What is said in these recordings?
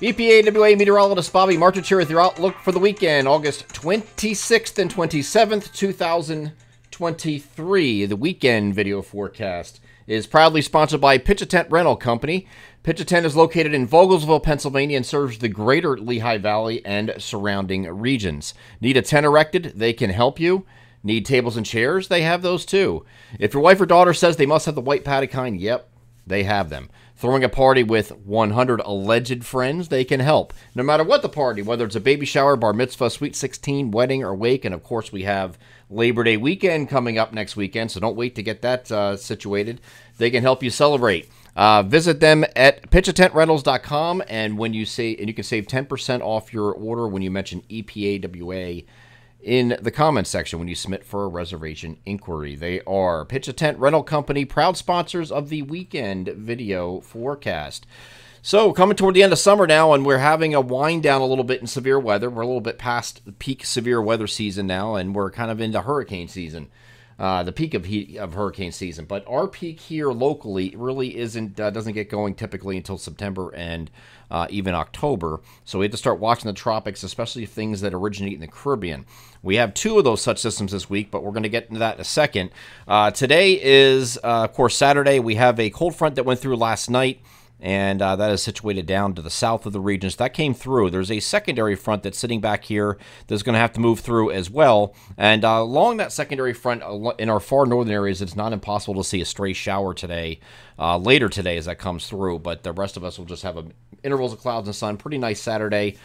EPAWA meteorologist Bobby Martich here with your outlook for the weekend, August 26th and 27th, 2023. The weekend video forecast is proudly sponsored by Pitch a Tent Rental Company. Pitch a Tent is located in Vogelsville, Pennsylvania, and serves the greater Lehigh Valley and surrounding regions. Need a tent erected? They can help you. Need tables and chairs? They have those too. If your wife or daughter says they must have the white padded kind, yep, they have them. Throwing a party with 100 alleged friends, they can help. No matter what the party, whether it's a baby shower, bar mitzvah, sweet 16, wedding, or wake, and of course we have Labor Day weekend coming up next weekend, so don't wait to get that situated. They can help you celebrate. Visit them at pitchatentrentals.com, and when you say, and you can save 10% off your order when you mention EPAWA in the comments section when you submit for a reservation inquiry. They are Pitch a Tent Rental Company, proud sponsors of the weekend video forecast. So coming toward the end of summer now, and we're having a wind down a little bit in severe weather. We're a little bit past the peak severe weather season now, and we're kind of into hurricane season. The peak of hurricane season, but our peak here locally really doesn't get going typically until September and even October. So we have to start watching the tropics, especially things that originate in the Caribbean. We have two of those such systems this week, but we're going to get into that in a second. Today is, of course, Saturday. We have a cold front that went through last night, and that is situated down to the south of the region. So that came through. There's a secondary front that's sitting back here that's going to have to move through as well. And along that secondary front in our far northern areas, it's not impossible to see a stray shower today, later today as that comes through. But the rest of us will just have intervals of clouds and sun. Pretty nice Saturday.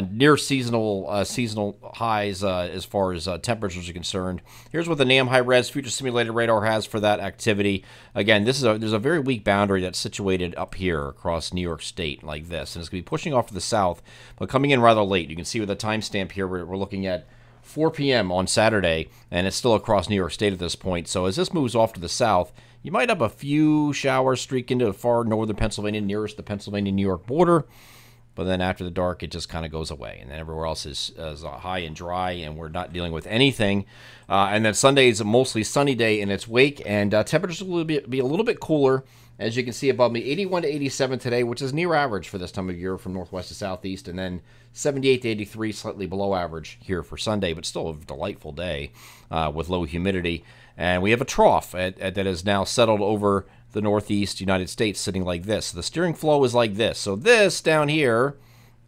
Near seasonal highs as far as temperatures are concerned. Here's what the NAM high-res future simulated radar has for that activity. Again, there's a very weak boundary that's situated up here across New York State like this, and it's going to be pushing off to the south, but coming in rather late. You can see with the timestamp here, we're looking at 4 p.m. on Saturday, and it's still across New York State at this point. So as this moves off to the south, you might have a few showers streak into far northern Pennsylvania, nearest the Pennsylvania-New York border. But then after the dark, it just kind of goes away. And then everywhere else is high and dry, and we're not dealing with anything. And then Sunday is a mostly sunny day in its wake, and temperatures will be a little bit cooler. As you can see above me, 81 to 87 today, which is near average for this time of year from northwest to southeast. And then 78 to 83, slightly below average here for Sunday, but still a delightful day with low humidity. And we have a trough that is now settled over the northeast United States, sitting like this. The steering flow is like this. So this down here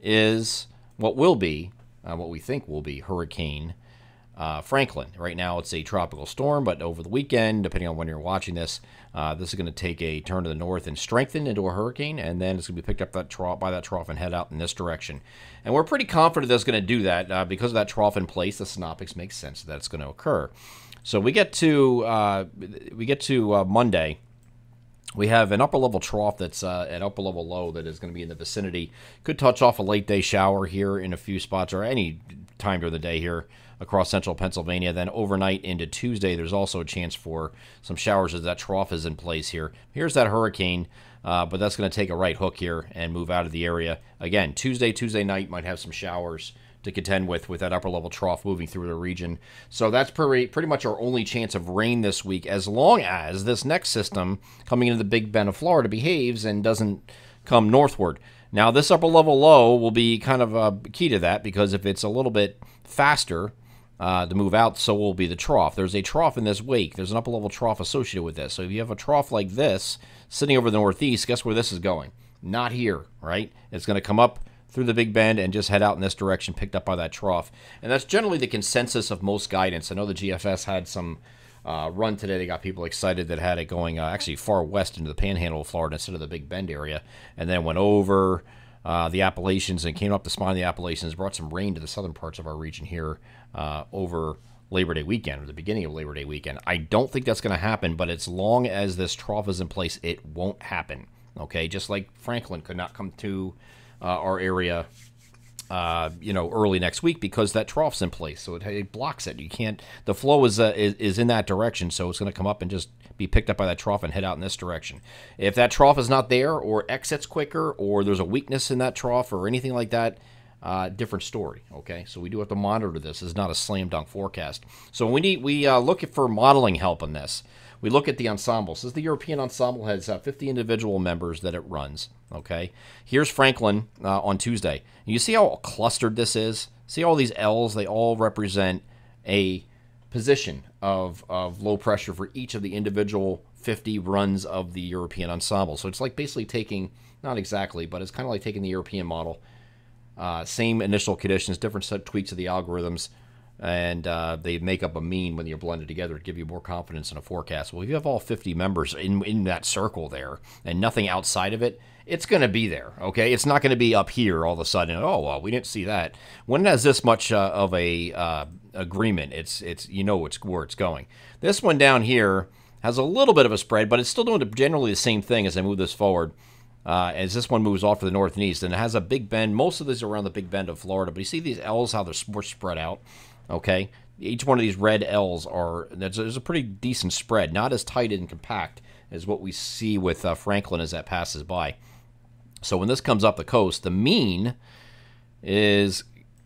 is what will be, what we think will be Hurricane Franklin. Right now it's a tropical storm, but over the weekend, depending on when you're watching this, this is going to take a turn to the north and strengthen into a hurricane, and then it's going to be picked up by that trough and head out in this direction. And we're pretty confident that it's going to do that because of that trough in place. The synoptics makes sense that it's going to occur. So we get to Monday. We have an upper-level trough that's an upper-level low that is going to be in the vicinity. Could touch off a late-day shower here in a few spots or any time during the day here across central Pennsylvania. Then overnight into Tuesday, there's also a chance for some showers as that trough is in place here. Here's that hurricane, but that's going to take a right hook here and move out of the area. Again, Tuesday night might have some showers to contend with that upper-level trough moving through the region. So that's pretty much our only chance of rain this week, as long as this next system coming into the Big Bend of Florida behaves and doesn't come northward. Now, this upper-level low will be kind of key to that, because if it's a little bit faster to move out, so will be the trough. There's a trough in this wake. There's an upper-level trough associated with this. So if you have a trough like this sitting over the northeast, guess where this is going? Not here, right? It's going to come up through the Big Bend and just head out in this direction, picked up by that trough. And that's generally the consensus of most guidance. I know the GFS had some run today. They got people excited that had it going actually far west into the panhandle of Florida instead of the Big Bend area, and then went over the Appalachians and came up the spine of the Appalachians, brought some rain to the southern parts of our region here over Labor Day weekend, or the beginning of Labor Day weekend. I don't think that's going to happen, but as long as this trough is in place, it won't happen. Okay, just like Franklin could not come to our area, early next week because that trough's in place, so it blocks it. You can't. The flow is in that direction, so it's going to come up and just be picked up by that trough and head out in this direction. If that trough is not there, or exits quicker, or there's a weakness in that trough, or anything like that, different story. Okay, so we do have to monitor this. It's not a slam dunk forecast. So we look for modeling help on this. we look at the ensemble. This is the European ensemble, has 50 individual members that it runs. Okay, here's Franklin on Tuesday. You see how clustered this is? See all these L's? They all represent a position of low pressure for each of the individual 50 runs of the European ensemble. So it's like basically taking, not exactly, but it's kind of like taking the European model, same initial conditions, different set tweaks of the algorithms, and they make up a mean when you're blended together to give you more confidence in a forecast. Well, if you have all 50 members in that circle there and nothing outside of it, it's going to be there, okay? It's not going to be up here all of a sudden. Oh, well, we didn't see that. When it has this much of a agreement, it's you know where it's going. This one down here has a little bit of a spread, but it's still doing generally the same thing as I move this forward. As this one moves off to the north and east, and it has a big bend. Most of these are around the big bend of Florida, but you see these L's, how they're more spread out, okay? Each one of these red L's there's a pretty decent spread, not as tight and compact as what we see with Franklin as that passes by. So when this comes up the coast, the mean is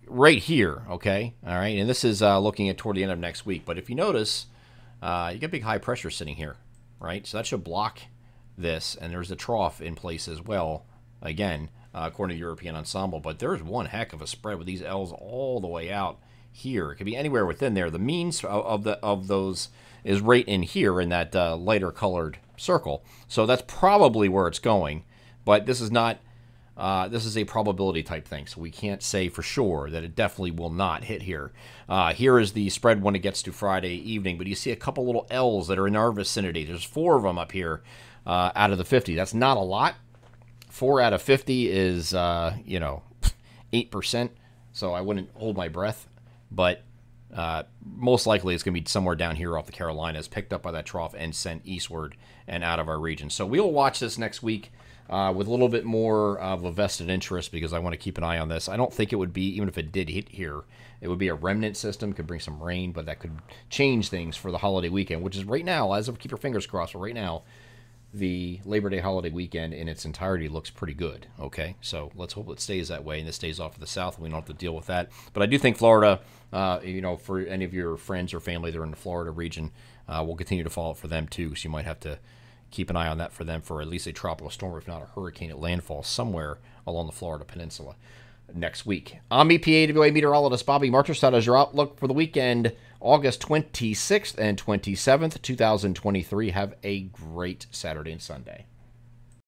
right here, okay? All right, and this is looking at toward the end of next week. But if you notice, you get big high pressure sitting here, right? So that should block this, and there's a trough in place as well, again, according to European ensemble. But there's one heck of a spread with these L's all the way out here. It could be anywhere within there. The means of those is right in here in that lighter colored circle. So that's probably where it's going. But this is not, this is a probability type thing, so we can't say for sure that it definitely will not hit here. Here is the spread when it gets to Friday evening, but you see a couple little L's that are in our vicinity. There's 4 of them up here out of the 50. That's not a lot. 4 out of 50 is, 8%, so I wouldn't hold my breath. But most likely it's going to be somewhere down here off the Carolinas, picked up by that trough and sent eastward and out of our region. So we'll watch this next week with a little bit more of a vested interest because I want to keep an eye on this. I don't think it would be, even if it did hit here, it would be a remnant system, could bring some rain, but that could change things for the holiday weekend, which is right now, as of keep your fingers crossed, right now, the Labor Day holiday weekend in its entirety looks pretty good, okay? So let's hope it stays that way and this stays off to the south and we don't have to deal with that. But I do think Florida, for any of your friends or family that are in the Florida region, we'll continue to follow it for them too, so you might have to keep an eye on that for them for at least a tropical storm, if not a hurricane at landfall somewhere along the Florida Peninsula next week. I'm EPAWA meteorologist Bobby Marchers. That is your outlook for the weekend, August 26th and 27th, 2023. Have a great Saturday and Sunday.